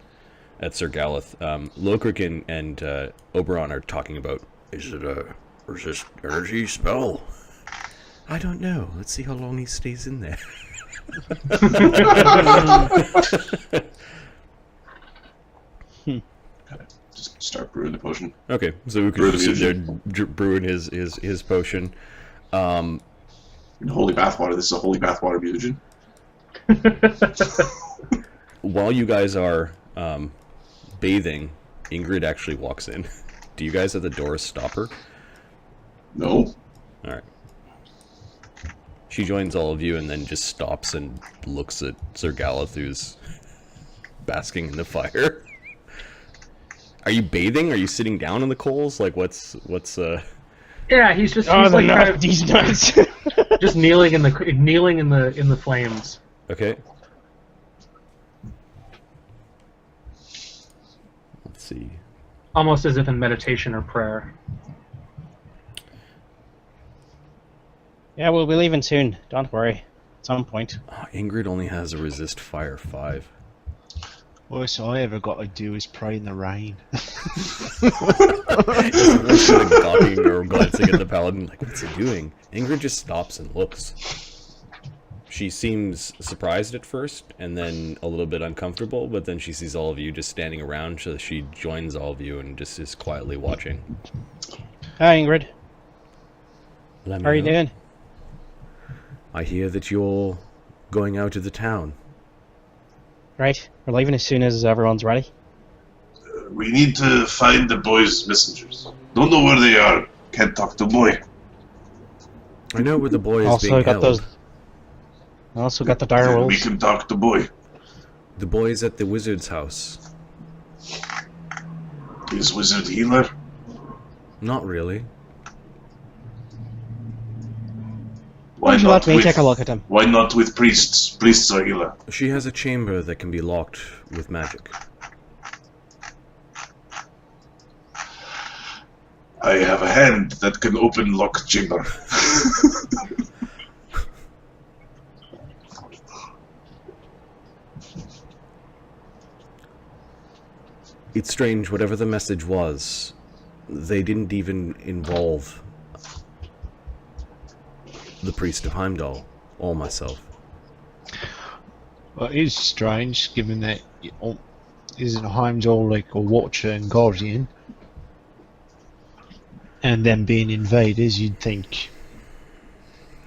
Galith. Lokrik and Oberon are talking about, is it a resist energy spell? I don't know. Let's see how long he stays in there. Just start brewing the potion. Okay, so we Brew can the sit there brewing his potion. Holy bathwater. This is a holy bathwater mutagen. While you guys are bathing, Ingrid actually walks in. Do you guys at the door stop her? No. All right. She joins all of you and then just stops and looks at Sir Galith, who's basking in the fire. Are you bathing? Are you sitting down on the coals? Like, what's Yeah, he's just Oh, he's the like kind nut, of these nuts. just kneeling in the flames, Okay. Let's see. almost as if in meditation or prayer. Yeah, we'll be leaving soon. Don't worry. At some point. Oh, Ingrid only has a resist fire 5. Worst all I ever got to do is pray in the rain. It's sort of gawking or glancing at the paladin, like, what's he doing? Ingrid just stops and looks. She seems surprised at first, and then a little bit uncomfortable, but then she sees all of you just standing around, so she joins all of you and just is quietly watching. Hi, Ingrid. Let me How are you know. doing? I hear that you're going out of the town. Right. We're leaving as soon as everyone's ready. We need to find the boy's messengers. Don't know where they are. Can't talk to boy. I know where the boy is Also being got held. those. Also got the dire Then we wolves. can talk to boy. The boy is at the wizard's house. Is wizard healer? Not really. Why don't you let me with, take a look at him? Why not with priests? Priests are healer. She has a chamber that can be locked with magic. I have a hand that can open lock chamber. It's strange, whatever the message was, they didn't even involve the priest of Heimdall or myself. Well, it is strange, given that isn't Heimdall like a watcher and guardian, and them being invaders, you'd think.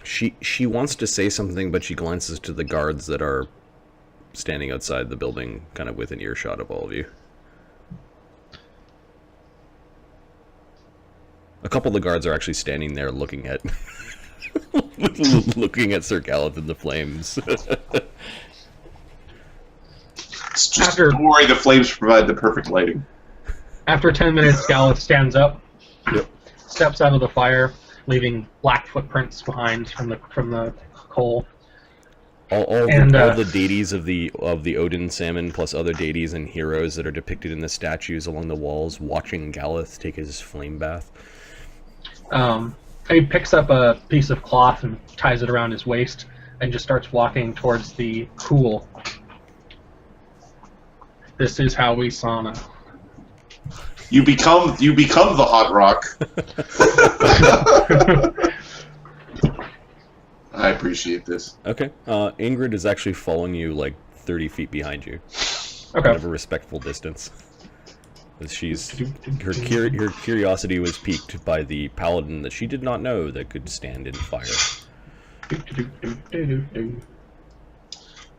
She wants to say something, but she glances to the guards that are standing outside the building, kind of within earshot of all of you. A couple of the guards are actually standing there looking at looking at Sir Galeth in the flames. It's just don't worry, the flames provide the perfect lighting. After 10 minutes, Galeth stands up, Yep. steps out of the fire, leaving black footprints behind from the coal. All And, the deities of the Odin salmon, plus other deities and heroes that are depicted in the statues along the walls, watching Galeth take his flame bath. He picks up a piece of cloth and ties it around his waist, and just starts walking towards the pool. This is how we sauna. You become the hot rock. I appreciate this. Okay. Ingrid is actually following you like 30 feet behind you. Okay. Kind of a respectful distance. As her curiosity was piqued by the paladin that she did not know that could stand in fire.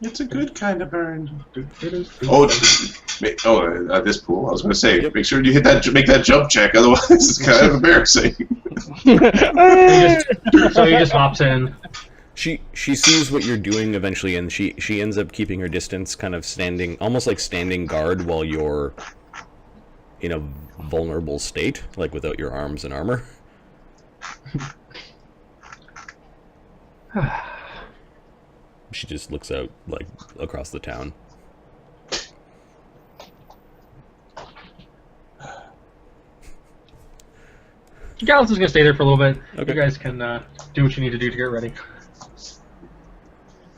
It's a good kind of burn. Oh, at this pool. I was going to say, make sure you make that jump check, otherwise it's kind of embarrassing. So he just hops in. She sees what you're doing eventually, and she ends up keeping her distance, kind of standing, almost like standing guard while you're in a vulnerable state, like without your arms and armor. She just looks out, like, across the town. Galeth is going to stay there for a little bit. Okay. You guys can do what you need to do to get ready.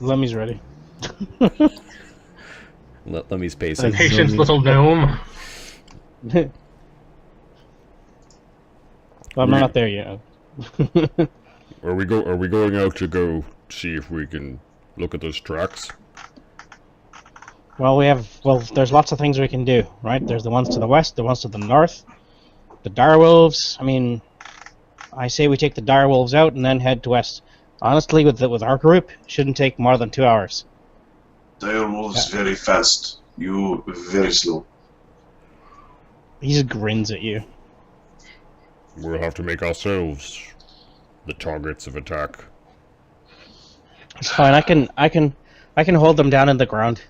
Lemmy's ready. Lemmy's pacing. Patience, little gnome. Well, I'm not there yet. Are we going out to go see if we can look at those tracks? Well, there's lots of things we can do, right? There's the ones to the west, the ones to the north, the direwolves. I mean, I say we take the direwolves out and then head to west. Honestly, with our group, it shouldn't take more than 2 hours. Direwolves very fast. You very slow. He just grins at you. We'll have to make ourselves the targets of attack. It's fine. I can hold them down in the ground.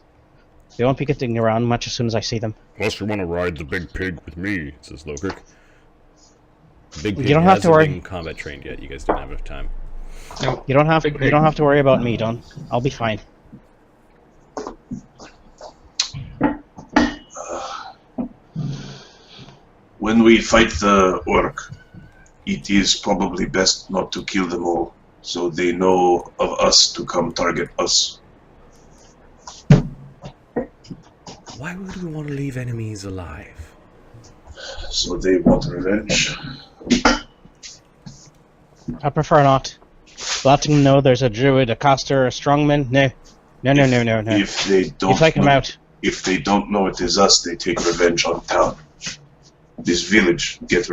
They won't be getting around much as soon as I see them. Plus, you want to ride the big pig with me, says Lokrik. The big pig You don't have to hasn't worry. been combat trained yet. You guys didn't have enough time. No. You don't have Big you pig. don't have to worry about me, Don. I'll be fine. When we fight the orc, it is probably best not to kill them all. so they know of us to come target us. Why would we want to leave enemies alive? So they want revenge. I prefer not. Letting them know there's a druid, a caster, a strongman. No. No. If they don't You take them out. If they don't know it is us, they take revenge on town. This village get